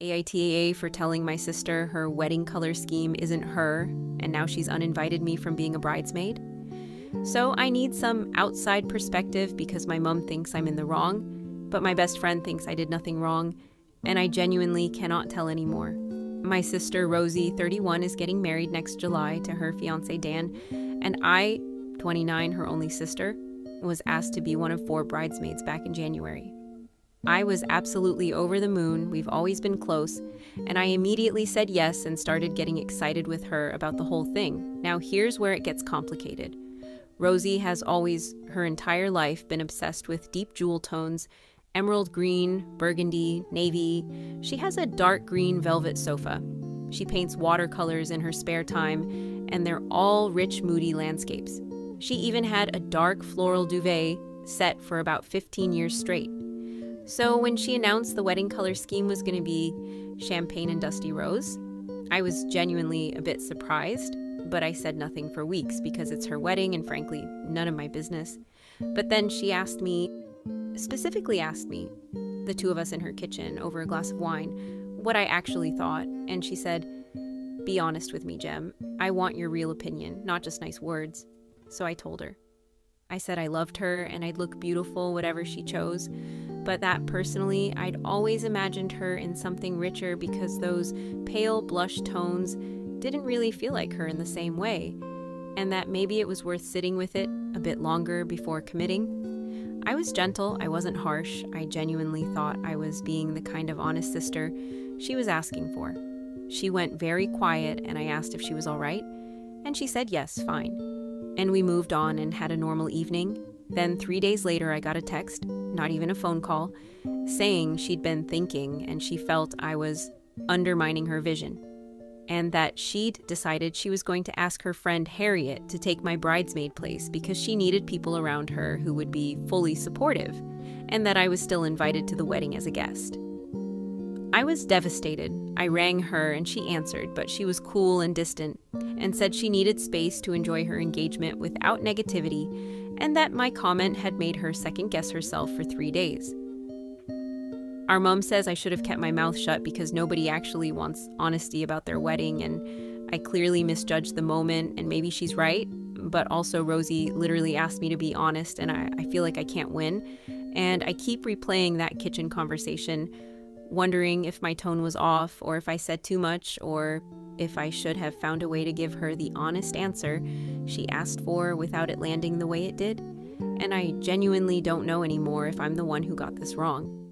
AITAA for telling my sister her wedding color scheme isn't her, and now she's uninvited me from being a bridesmaid. So I need some outside perspective because my mom thinks I'm in the wrong, but my best friend thinks I did nothing wrong, and I genuinely cannot tell anymore. My sister Rosie, 31, is getting married next July to her fiancé Dan, and I, 29, her only sister, was asked to be one of 4 bridesmaids back in January. I was absolutely over the moon, we've always been close, and I immediately said yes and started getting excited with her about the whole thing. Now here's where it gets complicated. Rosie has always, her entire life, been obsessed with deep jewel tones, emerald green, burgundy, navy. She has a dark green velvet sofa. She paints watercolors in her spare time, and they're all rich, moody landscapes. She even had a dark floral duvet set for about 15 years straight. So when she announced the wedding color scheme was going to be champagne and dusty rose, I was genuinely a bit surprised, but I said nothing for weeks because it's her wedding and frankly, none of my business. But then she specifically asked me, the 2 of us in her kitchen over a glass of wine, what I actually thought. And she said, "Be honest with me, Jem. I want your real opinion, not just nice words." So I told her. I said I loved her and I'd look beautiful whatever she chose, but that personally I'd always imagined her in something richer because those pale blush tones didn't really feel like her in the same way, and that maybe it was worth sitting with it a bit longer before committing. I was gentle, I wasn't harsh. I genuinely thought I was being the kind of honest sister she was asking for. She went very quiet and I asked if she was all right, and she said yes, fine. And we moved on and had a normal evening. Then 3 days later, I got a text, not even a phone call, saying she'd been thinking and she felt I was undermining her vision, and that she'd decided she was going to ask her friend Harriet to take my bridesmaid place because she needed people around her who would be fully supportive, and that I was still invited to the wedding as a guest. I was devastated. I rang her and she answered, but she was cool and distant and said she needed space to enjoy her engagement without negativity, and that my comment had made her second-guess herself for 3 days. Our mom says I should have kept my mouth shut because nobody actually wants honesty about their wedding, and I clearly misjudged the moment, and maybe she's right, but also Rosie literally asked me to be honest, and I feel like I can't win, and I keep replaying that kitchen conversation, wondering if my tone was off, or if I said too much, or if I should have found a way to give her the honest answer she asked for without it landing the way it did. And I genuinely don't know anymore if I'm the one who got this wrong.